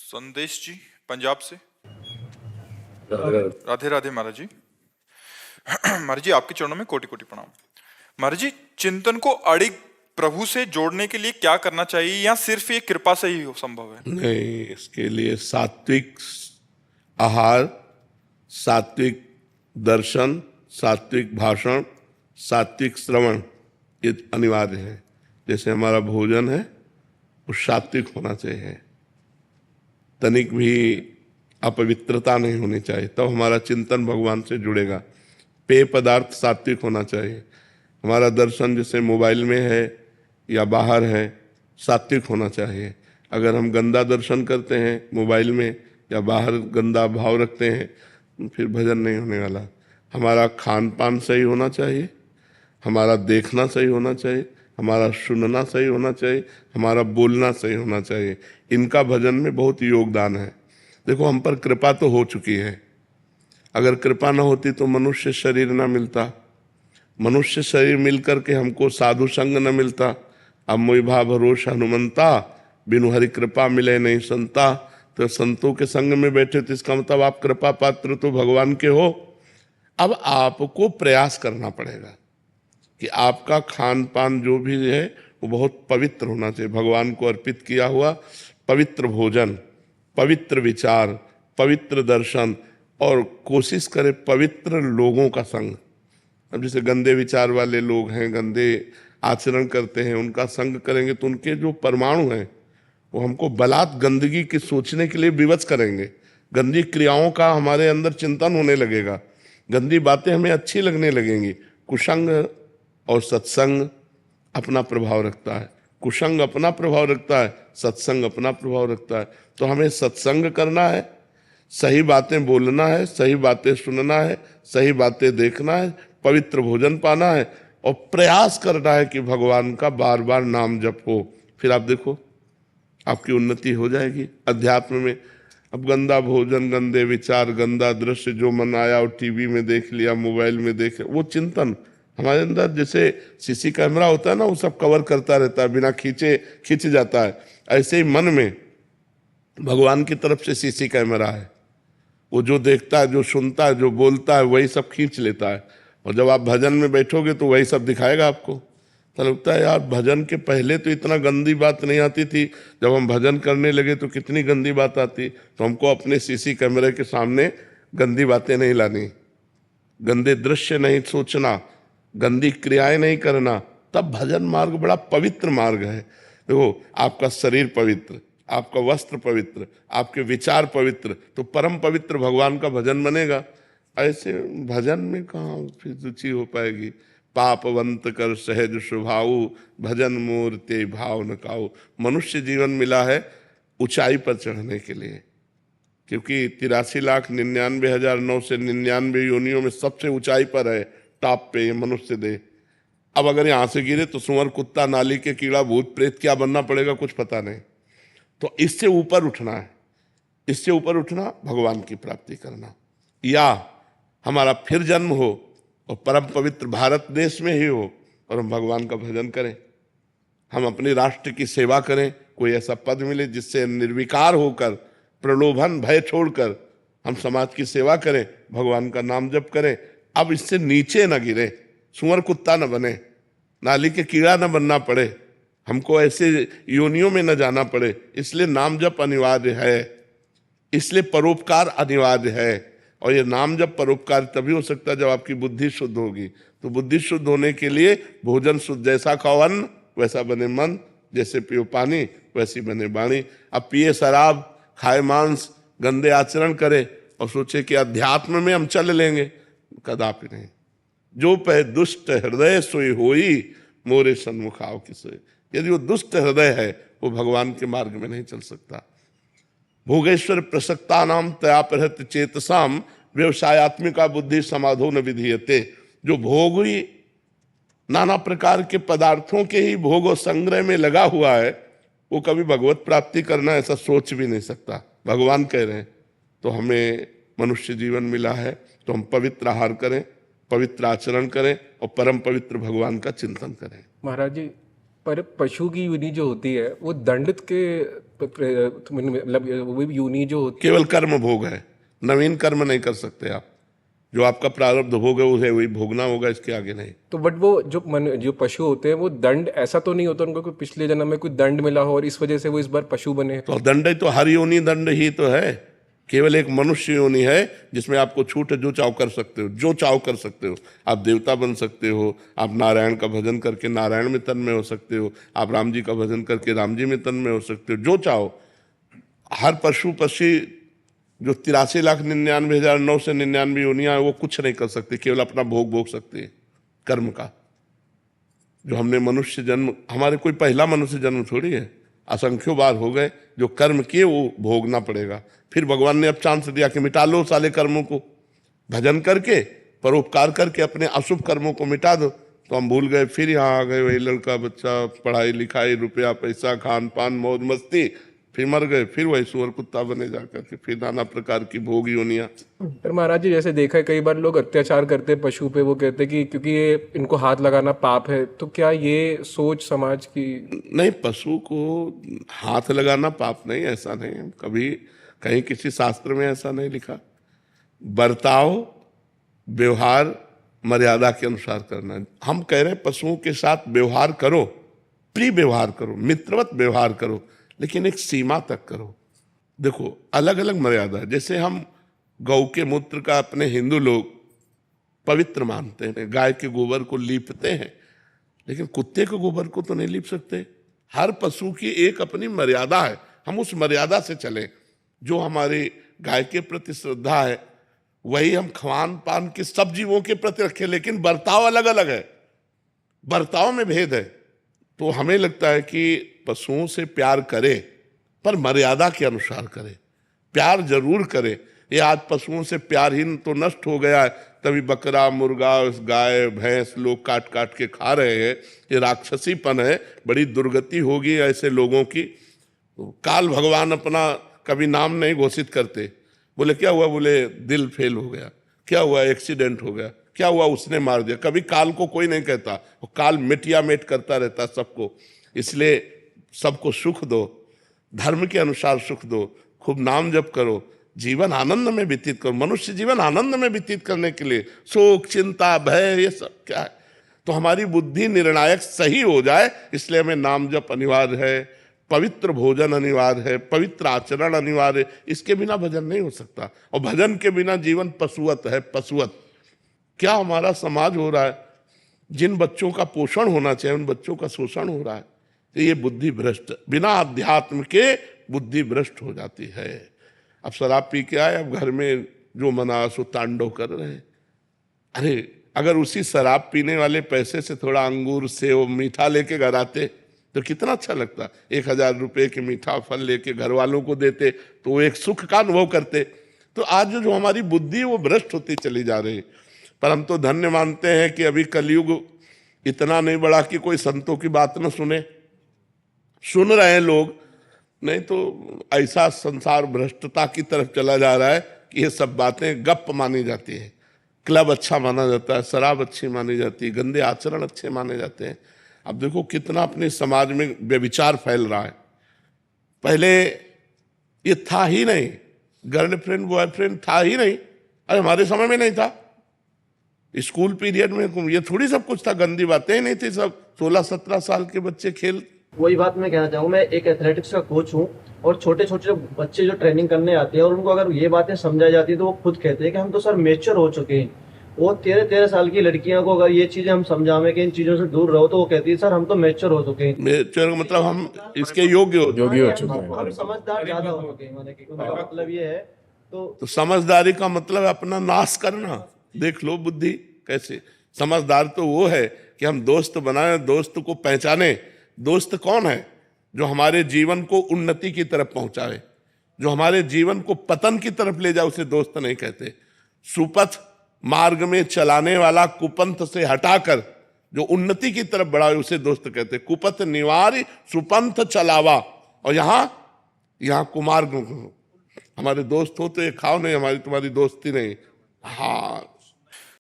संदेश जी पंजाब से। राधे राधे। राधे राधे महाराज जी। महाराज जी आपके चरणों में कोटि कोटि प्रणाम। महाराज जी चिंतन को अड़िग प्रभु से जोड़ने के लिए क्या करना चाहिए या सिर्फ ये कृपा से ही संभव है? नहीं, इसके लिए सात्विक आहार, सात्विक दर्शन, सात्विक भाषण, सात्विक श्रवण ये अनिवार्य है। जैसे हमारा भोजन है वो सात्विक होना चाहिए, तनिक भी अपवित्रता नहीं होनी चाहिए, तब हमारा चिंतन भगवान से जुड़ेगा। पेय पदार्थ सात्विक होना चाहिए। हमारा दर्शन जैसे मोबाइल में है या बाहर है सात्विक होना चाहिए। अगर हम गंदा दर्शन करते हैं मोबाइल में या बाहर गंदा भाव रखते हैं फिर भजन नहीं होने वाला। हमारा खान पान सही होना चाहिए, हमारा देखना सही होना चाहिए, हमारा सुनना सही होना चाहिए, हमारा बोलना सही होना चाहिए। इनका भजन में बहुत योगदान है। देखो हम पर कृपा तो हो चुकी है, अगर कृपा न होती तो मनुष्य शरीर न मिलता, मनुष्य शरीर मिलकर के हमको साधु संग न मिलता। अब मोहि भा भरोसा हनुमंता, बिनु हरि कृपा मिले नहीं संता। तो संतों के संग में बैठे तो इसका मतलब आप कृपा पात्र तो भगवान के हो। अब आपको प्रयास करना पड़ेगा कि आपका खान पान जो भी है वो बहुत पवित्र होना चाहिए, भगवान को अर्पित किया हुआ पवित्र भोजन, पवित्र विचार, पवित्र दर्शन, और कोशिश करें पवित्र लोगों का संग। अब जैसे गंदे विचार वाले लोग हैं, गंदे आचरण करते हैं, उनका संग करेंगे तो उनके जो परमाणु हैं वो हमको बलात् गंदगी की सोचने के लिए विवश करेंगे। गंदी क्रियाओं का हमारे अंदर चिंतन होने लगेगा, गंदी बातें हमें अच्छी लगने लगेंगी। कुसंग और सत्संग अपना प्रभाव रखता है, कुसंग अपना प्रभाव रखता है, सत्संग अपना प्रभाव रखता है। तो हमें सत्संग करना है, सही बातें बोलना है, सही बातें सुनना है, सही बातें देखना है, पवित्र भोजन पाना है और प्रयास करना है कि भगवान का बार बार नाम जप हो। फिर आप देखो आपकी उन्नति हो जाएगी अध्यात्म में। अब गंदा भोजन, गंदे विचार, गंदा दृश्य जो मन आया और टीवी में देख लिया, मोबाइल में देख लिया, वो चिंतन हमारे अंदर जैसे सीसी कैमरा होता है ना, वो सब कवर करता रहता है, बिना खींचे खींच जाता है। ऐसे ही मन में भगवान की तरफ से सीसी कैमरा है, वो जो देखता है, जो सुनता है, जो बोलता है वही सब खींच लेता है। और जब आप भजन में बैठोगे तो वही सब दिखाएगा आपको। तो लगता है यार भजन के पहले तो इतना गंदी बात नहीं आती थी, जब हम भजन करने लगे तो कितनी गंदी बात आती। तो हमको अपने सीसी कैमरे के सामने गंदी बातें नहीं लानी, गंदे दृश्य नहीं सोचना, गंदी क्रियाएं नहीं करना, तब भजन मार्ग बड़ा पवित्र मार्ग है। देखो आपका शरीर पवित्र, आपका वस्त्र पवित्र, आपके विचार पवित्र, तो परम पवित्र भगवान का भजन बनेगा। ऐसे भजन में कहाँ फिर रुचि हो पाएगी। पापवंत कर सहज स्वभाव, भजन मूर्ति भाव न काऊ। मनुष्य जीवन मिला है ऊंचाई पर चढ़ने के लिए, क्योंकि 83,99,999 योनियों में सबसे ऊंचाई पर है, टॉप पे ये मनुष्य देह। अब अगर यहाँ से गिरे तो सुअर, कुत्ता, नाली के कीड़ा, भूत प्रेत क्या बनना पड़ेगा कुछ पता नहीं। तो इससे ऊपर उठना है, इससे ऊपर उठना भगवान की प्राप्ति करना, या हमारा फिर जन्म हो और परम पवित्र भारत देश में ही हो और हम भगवान का भजन करें, हम अपने राष्ट्र की सेवा करें, कोई ऐसा पद मिले जिससे निर्विकार होकर, प्रलोभन भय छोड़कर हम समाज की सेवा करें, भगवान का नाम जप करें। अब इससे नीचे न गिरे, सुअर कुत्ता न बने, नाली के कीड़ा न बनना पड़े, हमको ऐसे योनियों में न जाना पड़े। इसलिए नाम जप अनिवार्य है, इसलिए परोपकार अनिवार्य है। और ये नाम जप परोपकार तभी हो सकता है जब आपकी बुद्धि शुद्ध होगी। तो बुद्धि शुद्ध होने के लिए भोजन शुद्ध, जैसा खाओ अन्न वैसा बने मन, जैसे पियो पानी वैसी बने वाणी। अब पिए शराब, खाए मांस, गंदे आचरण करे और सोचे कि अध्यात्म में हम चल लेंगे, कदापि नहीं। जो पह दुष्ट हृदय सोई होई, मोरे सन्मुख आओ किसे। यदि वो दुष्ट हृदय है वो भगवान के मार्ग में नहीं चल सकता। भोगेश्वर प्रसक्ता नाम तया प्रहत चेतसाम, व्यवसायत्मिका बुद्धि समाधो न विधीयते। जो भोग हुई नाना प्रकार के पदार्थों के ही भोग और संग्रह में लगा हुआ है, वो कभी भगवत प्राप्ति करना ऐसा सोच भी नहीं सकता। भगवान कह रहे हैं तो हमें मनुष्य जीवन मिला है तो हम पवित्र आहार करें, पवित्र आचरण करें और परम पवित्र भगवान का चिंतन करें। महाराज जी पर पशु की योनि जो होती है वो दंडित के मतलब वो भी योनि जो होती केवल कर्म भोग है, नवीन कर्म नहीं कर सकते आप। जो आपका प्रारब्ध भोग है उसे वही भोगना होगा, इसके आगे नहीं। तो बट वो जो पशु होते हैं वो दंड ऐसा तो नहीं होता उनको कोई पिछले जन्म में कोई दंड मिला हो और इस वजह से वो इस बार पशु बने? तो दंड तो हर योनि दंड ही तो है। केवल एक मनुष्य योनि है जिसमें आपको छूट है, जो चाव कर सकते हो, जो चाव कर सकते हो। आप देवता बन सकते हो, आप नारायण का भजन करके नारायण में तन्मय हो सकते हो, आप राम जी का भजन करके राम जी में तन्मय हो सकते हो, जो चाहो। हर पशु पक्षी जो 83,99,999 योनियां है वो कुछ नहीं कर सकते, केवल अपना भोग भोग सकते हैं कर्म का। जो हमने मनुष्य जन्म, हमारे कोई पहला मनुष्य जन्म थोड़ी है, असंख्यों बार हो गए। जो कर्म किए वो भोगना पड़ेगा। फिर भगवान ने अब चांस दिया कि मिटा लो साले कर्मों को, भजन करके परोपकार करके अपने अशुभ कर्मों को मिटा दो। तो हम भूल गए, फिर यहाँ आ गए, वही लड़का बच्चा, पढ़ाई लिखाई, रुपया पैसा, खान पान, मौज मस्ती, फिर मर गए, फिर वही सुअर कुत्ता बने जाकर के, फिर नाना प्रकार की भोग योनियां। पर महाराज जी जैसे देखा है कई बार लोग अत्याचार करते हैं पशु पे, वो कहते हैं कि क्योंकि ये इनको हाथ लगाना पाप है, तो क्या ये सोच समाज की? नहीं, पशु को हाथ लगाना पाप नहीं, ऐसा नहीं है कभी कहीं किसी शास्त्र में ऐसा नहीं लिखा। बर्ताव व्यवहार मर्यादा के अनुसार करना। हम कह रहे हैं पशुओं के साथ व्यवहार करो, प्रिय व्यवहार करो, मित्रवत व्यवहार करो, लेकिन एक सीमा तक करो। देखो अलग अलग मर्यादा, जैसे हम गौ के मूत्र का अपने हिंदू लोग पवित्र मानते हैं, गाय के गोबर को लीपते हैं, लेकिन कुत्ते के गोबर को तो नहीं लीप सकते। हर पशु की एक अपनी मर्यादा है, हम उस मर्यादा से चलें। जो हमारी गाय के प्रति श्रद्धा है वही हम खान पान के सब जीवों के प्रति रखें, लेकिन बर्ताव अलग अलग है, बर्ताव में भेद है। तो हमें लगता है कि पशुओं से प्यार करे पर मर्यादा के अनुसार करे, प्यार जरूर करे। ये आज पशुओं से प्यारहीन तो नष्ट हो गया है, तभी बकरा मुर्गा गाय भैंस लोग काट काट के खा रहे हैं। ये राक्षसीपन है, बड़ी दुर्गति होगी ऐसे लोगों की। तो काल भगवान अपना कभी नाम नहीं घोषित करते। बोले क्या हुआ, बोले दिल फेल हो गया, क्या हुआ एक्सीडेंट हो गया, क्या हुआ उसने मार दिया। कभी काल को कोई नहीं कहता, वो काल मिटिया मेट करता रहता सबको। इसलिए सबको सुख दो, धर्म के अनुसार सुख दो, खूब नाम जप करो, जीवन आनंद में व्यतीत करो। मनुष्य जीवन आनंद में व्यतीत करने के लिए शोक चिंता भय ये सब क्या है? तो हमारी बुद्धि निर्णायक सही हो जाए, इसलिए हमें नाम जप अनिवार्य है, पवित्र भोजन अनिवार्य है, पवित्र आचरण अनिवार्य है। इसके बिना भजन नहीं हो सकता, और भजन के बिना जीवन पशुवत है, पशुवत। क्या हमारा समाज हो रहा है, जिन बच्चों का पोषण होना चाहिए उन बच्चों का शोषण हो रहा है। तो ये बुद्धि भ्रष्ट, बिना अध्यात्म के बुद्धि भ्रष्ट हो जाती है। अब शराब पी के आए, अब घर में जो मना सो तांडव कर रहे हैं। अरे अगर उसी शराब पीने वाले पैसे से थोड़ा अंगूर सेव मीठा लेके घर आते तो कितना अच्छा लगता। 1,000 रुपए के मीठा फल लेके घर वालों को देते तो वो एक सुख का अनुभव करते। तो आज जो हमारी बुद्धि वो भ्रष्ट होती चली जा रही। पर हम तो धन्य मानते हैं कि अभी कलयुग इतना नहीं बढ़ा कि कोई संतों की बात न सुने। सुन रहे हैं लोग, नहीं तो ऐसा संसार भ्रष्टता की तरफ चला जा रहा है कि ये सब बातें गप मानी जाती है। क्लब अच्छा माना जाता है, शराब अच्छी मानी जाती है, गंदे आचरण अच्छे माने जाते हैं। अब देखो कितना अपने समाज में व्यभिचार फैल रहा है। पहले ये था ही नहीं, गर्लफ्रेंड बॉयफ्रेंड था ही नहीं। अरे हमारे समय में नहीं था, स्कूल पीरियड में ये थोड़ी सब कुछ था, गंदी बातें ही नहीं थी। सब 16-17 साल के बच्चे खेल। वही बात मैं कहना चाहूँ, मैं एक एथलेटिक्स का कोच हूँ और छोटे छोटे बच्चे जो ट्रेनिंग करने आते हैं और उनको अगर ये बातें समझाई जाती है तो वो खुद कहते हैं कि हम तो सर मेच्योर हो चुके हैं। वो 13-13 साल की लड़कियों को अगर ये चीजें हम समझावें कि इन चीजों से दूर रहो, तो वो कहती है सर हम तो मेच्योर हो चुके हैं। मेच्योर मतलब हम इसके योग्य हो चुके हैं, हम समझदार ज्यादा हो चुके हैं, माने कि उनका मतलब ये है। तो समझदारी का मतलब अपना नाश करना। देख लो बुद्धि कैसे। समझदार तो वो है कि हम दोस्त बनाए, दोस्त को पहचाने। दोस्त कौन है? जो हमारे जीवन को उन्नति की तरफ पहुंचाए, जो हमारे जीवन को पतन की तरफ ले जाए, उसे दोस्त नहीं कहते। सुपथ मार्ग में चलाने वाला कुपंथ से हटाकर जो उन्नति की तरफ बढ़ाए उसे दोस्त कहते। कुपथ निवार सुपंथ चलावा। और यहाँ कुमार्ग हमारे दोस्त हो तो ये खाओ नहीं, हमारी तुम्हारी दोस्ती नहीं। हाँ